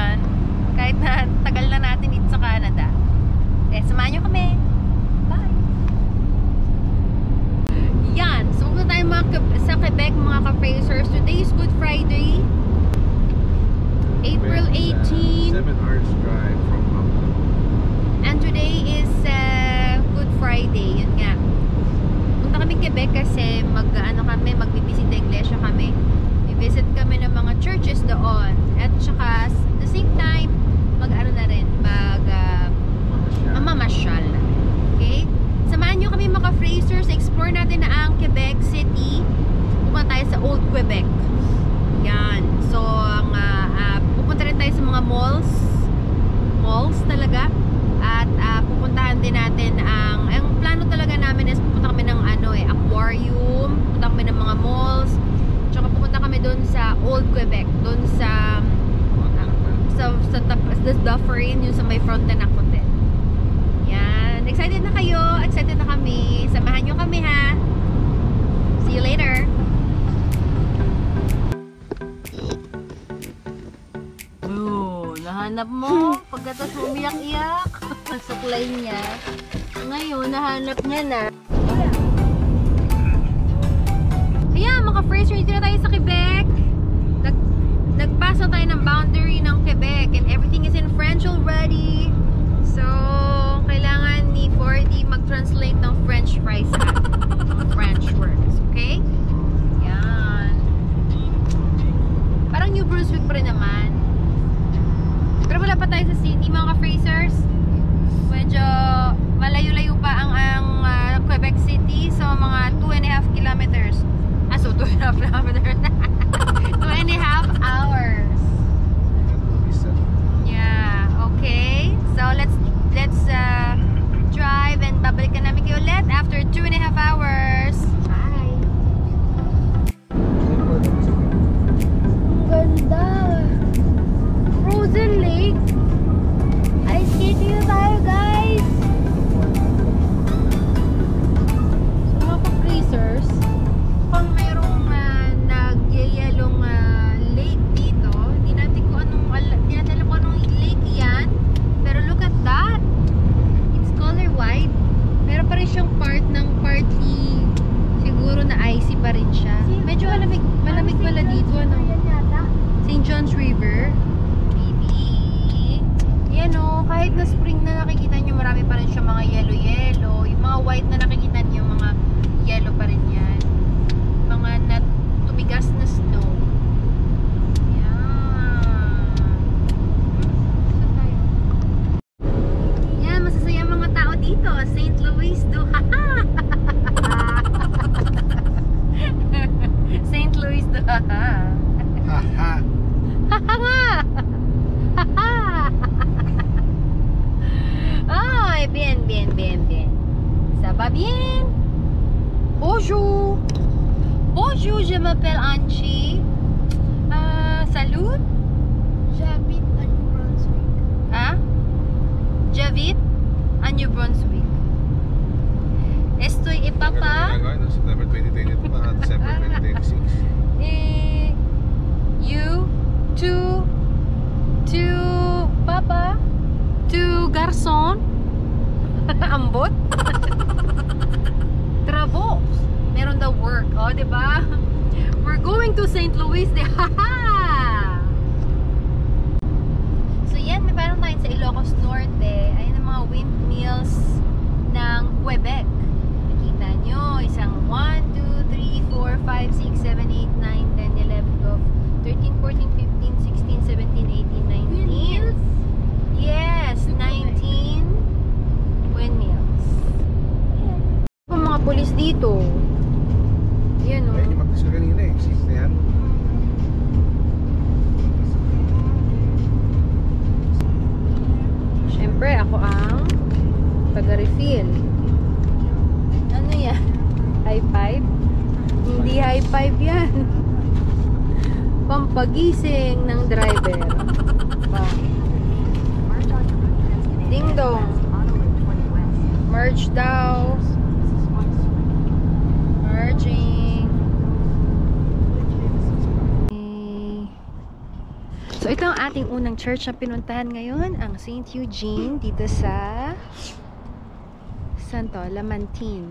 yan. Kahit na tagal na natin dito sa Canada. Samahan nyo kami. Bye! Yan. So, pupunta tayo sa Quebec, mga ka-Frasers. Today is Good Friday. April 18. 7 hours drive from Mountain. And today is Good Friday. Yun nga. Punta kami Quebec kasi magbibisita iglesia kami. I-visit kami ng mga churches doon. At saka, at the same time, mamasyal. Okay? Samahan nyo kami mga Frasers. Explore natin na ang Quebec City. Pupunta tayo sa Old Quebec. Yan. So, pupunta rin tayo sa mga malls. Malls talaga. At pupuntahan din natin ang plano talaga namin is pupunta kami ng aquarium. Pupunta kami ng mga malls. Tsaka pupunta kami doon sa Old Quebec. Doon sa Dufferin, yung sa may Frontenac Hotel. Yan. Excited na kayo. Excited na kami. Samahan nyo kami ha. See you later. Nahanap mo. Pagkatapos umiyak-iyak. Suklay niya. Ngayon, nahanap niya na. Ayan, mga Frasers, dito na tayo sa Quebec. Nagpasa tayo ng boundary ng Quebec and everything is in French already. So, kailangan ni 4D mag-translate ng French fries sa French words. Okay? Yan. Parang New Brunswick pa rin naman. Pero wala pa tayo sa city, mga Frasers. Medyo malayo-layo pa ang Quebec City. So, mga 2.5 kilometers. So 2.5 kilometers. 2.5 hours. Yeah, okay. So let's drive and babalikan namin kayo ulit after 2.5 hours. Bye. Ang ganda. Frozen Lake. Ice skating na tayo, guys. So mga ka-Frasers, kung mayroong nagyayalong lake dito, hindi natin alam kung anong lake yan, pero look at that, it's color white, pero pa rin siyang partly siguro na icy pa rin siya. Medyo malamig pala dito, St. John's River, maybe. Yan o, kahit na spring na nakikita nyo, marami pa rin siyang mga yellow, yung mga white na nakikita nyo, mga yellow pa rin yan. Mga tumigas na snow. Yan. Saan tayo? Yan, masasaya mga tao dito. St. Louis do. St. Louis do. Haha. Haha nga. Ay, bien. Ça va bien? Bonjour. Bonjour, je m'appelle Angie. Salut. J'habite à New Brunswick. Hein? J'habite à New Brunswick. Estoy papa. September 2022 para December 2026. You to papa to garçon. Ambot. Trabo. Meron daw work. O, diba? We're going to St. Louis. Haha! So, yan. May parang tayo sa Ilocos Norte. Ayun ang mga windmills ng Quebec. Nakita nyo. Isang 1, 2, 3, 4, 5, 6, 7, 8, 9, 10, 11, 12, 13, 14, 15, 16, 17, 18, 19. Yes, 19 windmills. Yung mga pulis dito. Yan o. Ayun yung mag-disco kanina eh. Simple yan. Siyempre, ako ang taga-refill. Ano yan? High five? Hindi high five yan. Pampagising ng driver. Ding dong. Merge daw. Merging. So ito ang ating unang church na pinuntahan ngayon, ang St. Eugene, dito sa Santo Lamantin,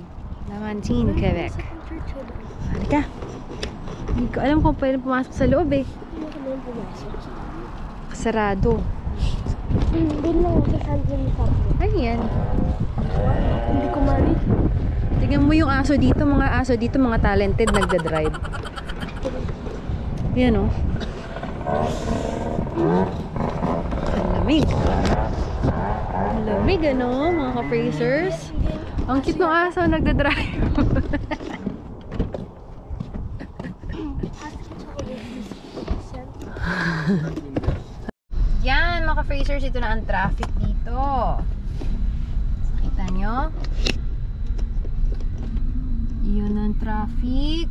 Quebec. Halika. Hindi ko alam kung pwede pumasok sa loob eh. Sarado. Doon lang sa Sanjin Cafe. Ano yan? Hindi ko mali. Tingnan mo yung aso dito, mga talented nagda-drive. Yan oh. Ang lamig. Ang lamig ano, mga ka-frasers. Ang cute ng aso nagda-drive. Yan mga ka-frasers, ito na ang traffic dito. Nakita nyo? Yun ang traffic.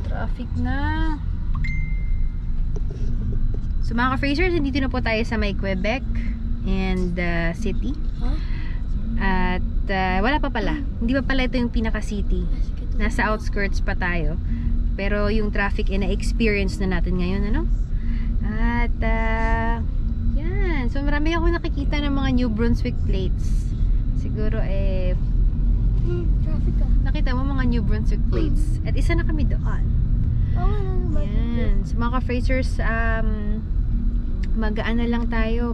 Traffic na. So mga ka-frasers, dito na po tayo sa may Quebec and city. At wala pa pala. Hindi pa pala ito yung pinaka-city. Nasa outskirts pa tayo. Pero yung traffic na-experience na natin ngayon, ano? At yan. So marami ako nakikita ng mga New Brunswick plates. Siguro Traffic ah. nakita mo mga New Brunswick plates. At isa na kami doon. Yan. So mga ka-frasers, mag-ano lang tayo,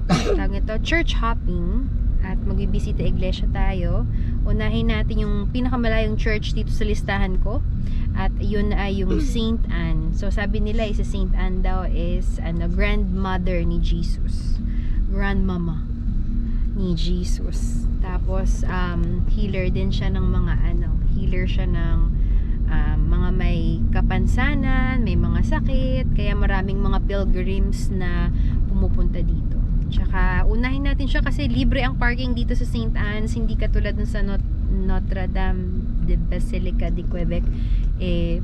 tawag ito, church hopping, at magbibisita iglesia tayo. Unahin natin yung pinakamalayong church dito sa listahan ko, at yun ay yung Saint Anne. So sabi nila si Saint Anne daw is grandmother ni Jesus, grandmama ni Jesus. Tapos healer din siya ng mga healer siya ng mga may kapansanan, may mga sakit, kaya maraming mga pilgrims na pumupunta dito. Tsaka unahin natin siya kasi libre ang parking dito sa St. Anne's, hindi katulad dun sa Notre Dame de Basilica de Quebec,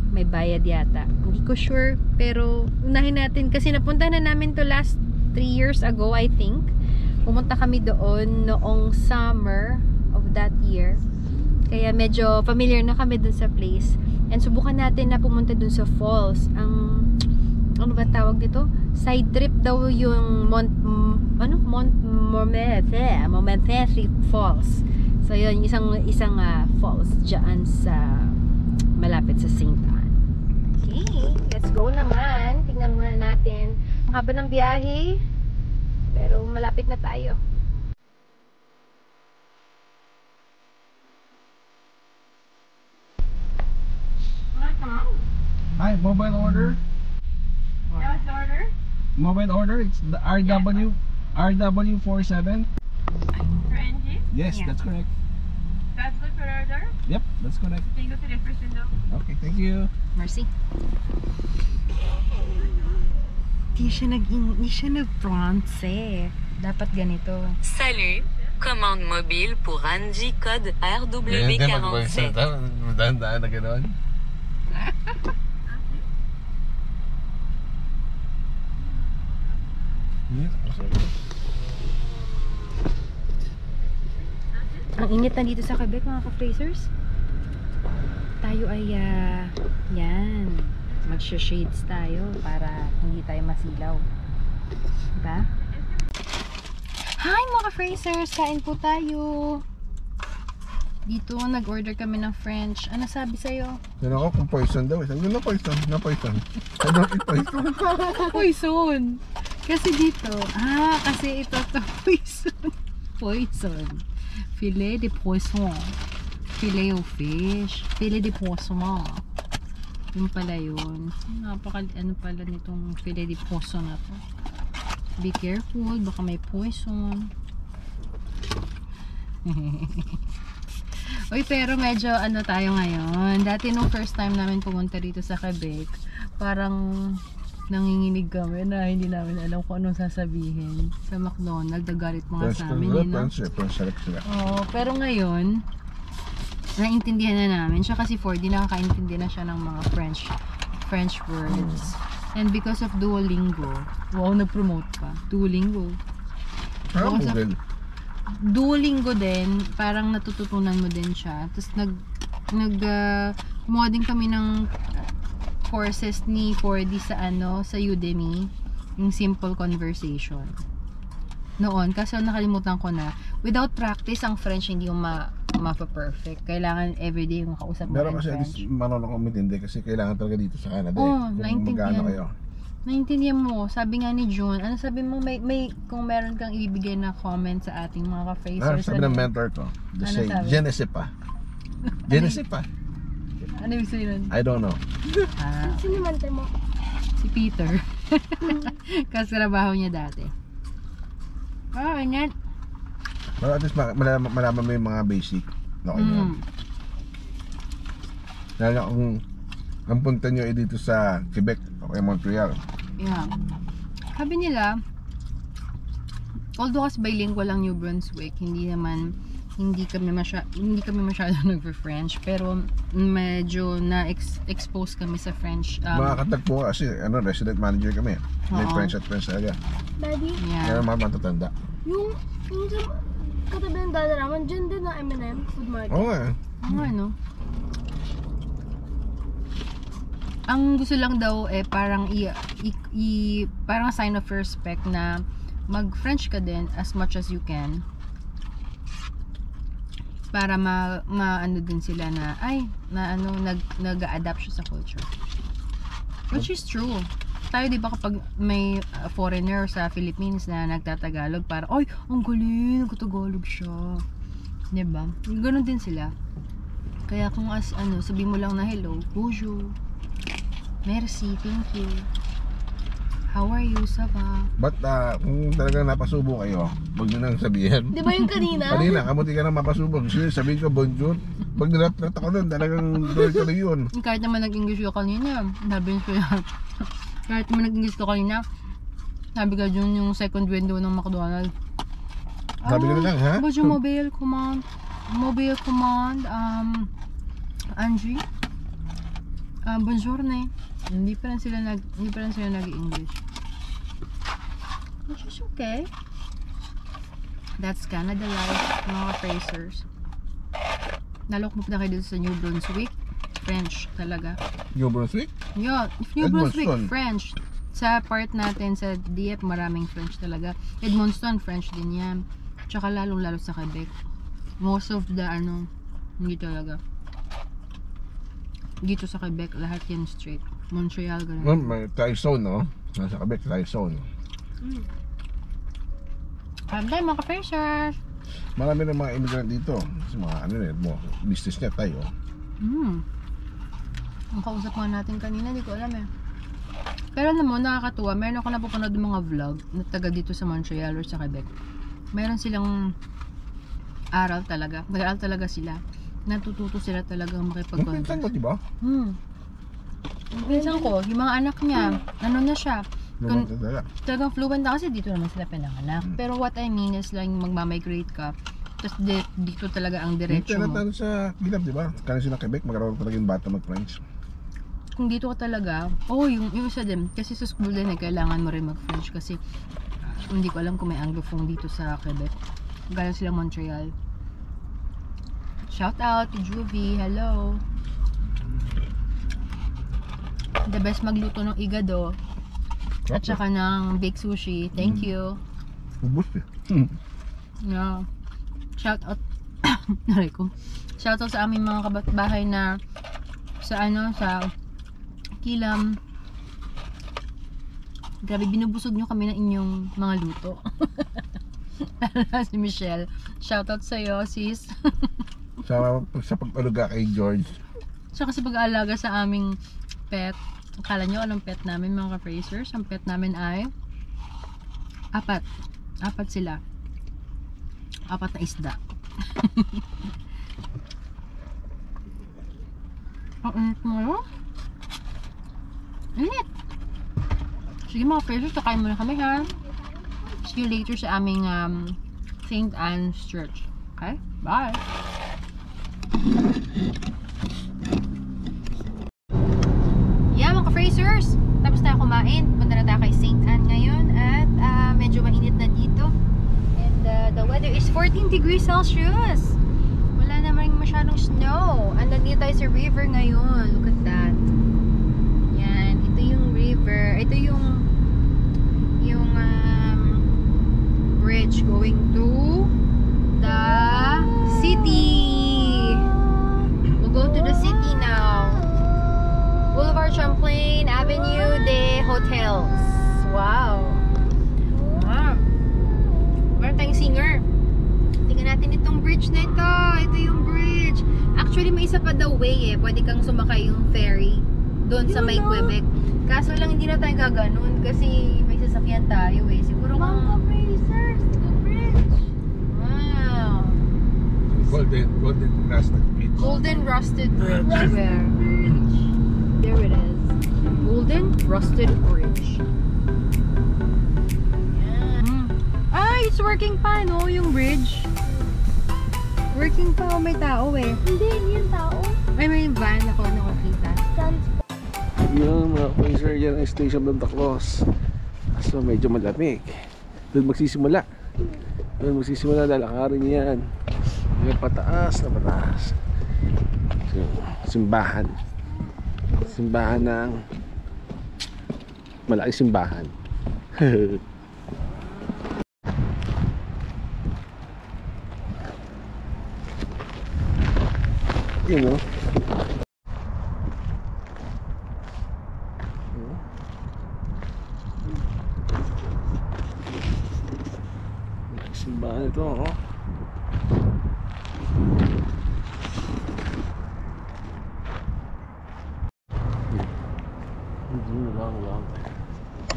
may bayad yata. Hindi ko sure, pero unahin natin kasi napunta na namin to last 3 years ago, I think. Pumunta kami doon noong summer of that year. Kaya medyo familiar na kami dun sa place. And subukan natin na pumunta dun sa falls. Ano ba tawag dito? Side trip daw yung Montmorency Falls. So yun, isang falls dyan sa malapit sa St. Anne. Okay, let's go naman. Tingnan muna natin. Ang haba ng biyahe, pero malapit na tayo. Hi, mobile order. What's the order? Mobile order. It's the RW47. For NG? Yes, Yeah. that's correct. That's good for order? Yep, that's correct. Can you go to the first window? Okay, thank you. Mercy. Di siya nag-France eh. Dapat ganito. Salut, commande mobile pour Angie code RW47. Dahan-dahan na gano'n. Ang init na dito sa Quebec mga ka-frasers. Tayo ay yan, magsha-shades tayo para hindi tayo masilaw. Diba? Hi mga ka-frasers! Kain po tayo! Dito nag-order kami ng French. Ano sabi sa'yo? Yan ako kung poison daw. Sabi ko na poison. I don't eat poison. Poison! Kasi dito, kasi ito poison. Poison. Filet de poisson. Filet of fish. Filet de poisson. Yung pala yun. Ano pala nitong filet de poisson na to. Be careful, baka may poison. Uy, pero medyo tayo ngayon. Dati nung first time namin pumunta dito sa Quebec, parang nanginginig kami na hindi namin alam kung anong sasabihin. Sa McDonald's, nagalit mga sa amin, Oo, pero ngayon, naintindihan na namin. Siya kasi 4D, nakakaintindi na siya ng mga French words. And because of Duolingo, wow, nag-promote pa. Duolingo. Duolingo din, parang natututunan mo din siya. Tapos gumawa din kami ng courses ni 4D sa sa Udemy, yung simple conversation. Noon, kasi nakalimutan ko na, without practice, ang French hindi yung mapa-perfect. Kailangan everyday yung kausap mo Pero in kasi at French. least marunong akong matindi kasi kailangan talaga dito sa Canada. Oo, Kung naintindihan. magkano kayo. Naintindihan mo, sabi nga ni June, ano sabi mo, may kung meron kang ibibigay na comment sa ating mga ka-phrasers. Sabi ng mentor ko, just Ano say, sabi? je ne sais pas. Je ne sais pas. Ano yung sabi nun? I don't know. Sino mante mo? Si Peter. Kasi trabaho niya dati. Ingat. Pero at least malaman mo yung mga basic. Okay na yan. Lalo kung ang punta nyo ay dito sa Quebec o kaya Montreal. Yeah. Sabi nila, although kasi bilingual lang New Brunswick, hindi kami masyado nagpe-French, pero medyo na-expose kami sa French. Makakatagpo kasi resident manager kami. May Oo. French at French talaga. Daddy, Kaya Yeah. mga matatanda. yung sa katabi ng dada naman, dyan din ang M&M food market. Oo nga. Ano? Ang gusto lang daw parang parang sign of respect na mag-French ka din as much as you can. Para ano din sila na nag-adapt siya sa culture. Which is true. Tayo di ba kapag may foreigner sa Philippines na nagtatagalog, para ay, ang galing, nagtatagalog siya. Di ba? Ganon din sila. Kaya kung sabi mo lang na hello, bonjour, merci, thank you, how are you, ça va? But kung talagang napasubo kayo, huwag nyo nang sabihin. Di ba yung kanina? Kanina, kamuti ka nang mapasubok. Sabihin ko, bonjour. Pag nilat-lat ako doon, talagang tuloy yun. Kahit naman nag-English ko kanina, sabi ko yan. Kahit naman nag-English ko kanina, sabi ka dyan yung second window ng McDonald's. Sabi ko na lang, ha? Bonjour, mobile command, Angie. Bonjour na. Hindi pa rin sila nag-English. Which is okay. That's Canada life, mga phrasers. Lalo kung punta kayo dito sa New Brunswick, French talaga. New Brunswick? Yeah, New Brunswick, Edmundston. French. Sa part natin sa DF, maraming French talaga. Edmundston, French din yan. Tsaka lalong-lalo sa Quebec. Most of the hindi talaga. Dito sa Quebec, lahat yan straight. Montreal, ganun. May Tyson, no? Nasa Quebec, Tyson. Pagday, mga ka-freshers! Marami ng mga immigrant dito. Kasi mga business niya tayo. Ang kausap nga natin kanina, di ko alam eh. Pero alam mo, nakakatuwa. Meron ako napapanood ng mga vlog na taga dito sa Montreal or sa Quebec. Meron silang aral talaga. Nag-aaral talaga sila. Natututo sila talagang Pinsan mo, makipag-converse. diba? Pinsan ko, yung mga anak niya, na siya. Naman talaga. Talagang fluent na kasi dito naman sila pinanganak. Pero what I mean is like magmamigrate ka. Tapos dito talaga ang diretso mo. Yung sa Kilab, diba? Kasi ng Quebec, magkaroon talaga yung bata mag-French. Kung dito ka talaga, yung isa din. Kasi sa school din kailangan mo rin mag-French. Kasi hindi ko alam kung may Anglophone dito sa Quebec. Galing sila Montreal. Shout out to Juvie, hello. The best magluto ng igado. At saka ng baked sushi. Thank you. Ubus eh. Yeah. Shout out naray ko. Shout out sa aming mga kabatbahay na sa Kilam. Grabe, binubusog nyo kami ng inyong mga luto. Si Michelle. Shout out sa iyo, sis. sa pag-aluga kay George. Saka sa pag-aalaga sa aming pet. Akala nyo anong pet namin, mga ka-phrasers? Ang pet namin ay 4 sila. 4 na isda. Ang init mo yun? Init! Sige mga ka-phrasers, kakain muna kami ha. See you later sa aming St. Anne's Church. Okay? Bye! Mga ka-phrasers, tapos tayo kumain. Punta na tayo kay St. Anne ngayon at medyo mainit na dito. And the weather is 14 degrees Celsius. Wala naman masyadong snow. And nandito tayo sa river ngayon. Look at that. river. Ito yung bridge going to the city. We'll go to the city now. Boulevard Champlain Avenue de Hotels. Wow. Wow. Meron tayong singer. Tingnan natin itong bridge na ito. Ito yung bridge. Actually, may isa pa daw way eh. Pwede kang sumakay yung ferry doon sa may Quebec. Kaso lang hindi na tayo gaganon kasi may sasakyan tayo eh. Siguro kung... Wow. Golden Rusted Bridge. Golden Rusted Bridge. Where? There it is. Golden Rusted Bridge. Yan. Ah, it's working pa, no? Yung bridge. Working pa. Oh, may tao eh. Hindi, yung tao. Ay, may van ako nakakita. Yun mga Fraser, yan ang station ng Tacloban. So medyo malamig. Doon magsisimula. Lalakarin yan. Yung pataas na pataas. So, simbahan ng malaking simbahan. You know. Simbahan ito, oh.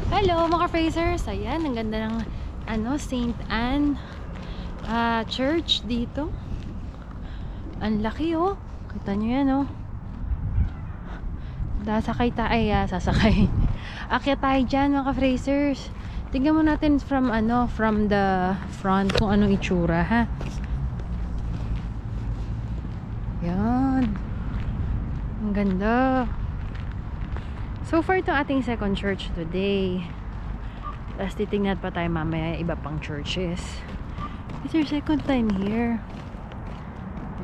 Hello mga Frasers! Ayan, ang ganda ng St. Anne Church dito. Ang laki oh. Kita nyo yan oh. Sasakay Akyat tayo dyan mga Frasers. Tingnan mo natin from the front kung anong itsura ha. Yan. Ang ganda. So far ito ating second church today. Tapos titingnan pa tayo mamaya iba pang churches. It's our second time here.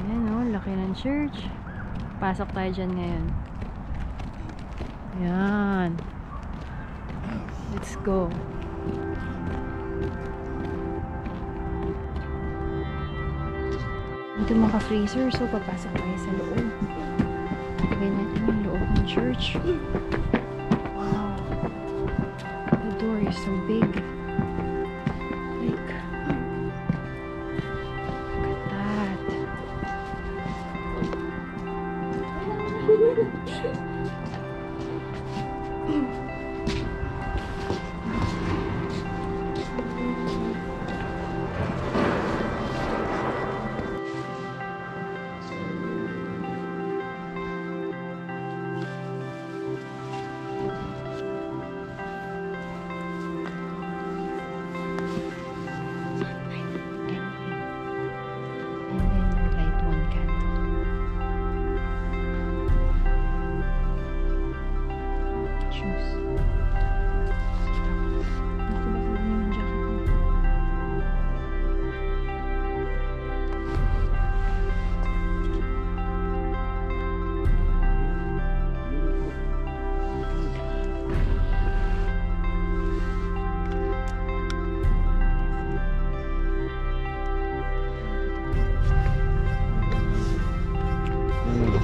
Ayan o, laki ng church. Pasok tayo dyan ngayon. Yan. Let's go. Ito mga freezer, so papasok tayo sa loob. Tignan natin yung loob ng church. Wow. The door is so big. Like, look at that.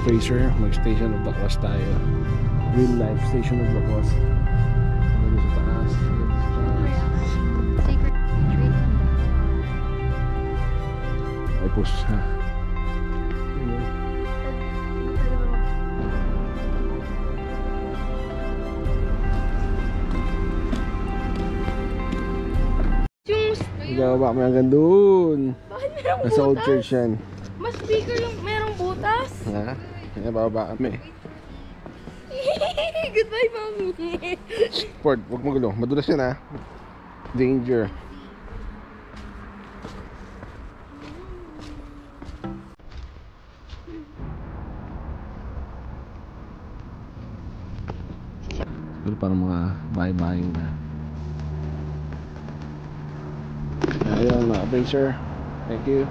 Fraser, mag-station of Tacloban tayo. Real life station of Tacloban. Ano sa taas? Secret retreat ng Ay pus ha. Gaba kami hanggang doon. Nasa old church yan. Mas bigger yung merong butas. Ha? Kaya bababa kami. Goodbye, mommy. Ford, huwag magulo. Madulas yan ha. Danger. Siguro parang mga bahay-bahay na. Ayun mga Fraser. Thank you.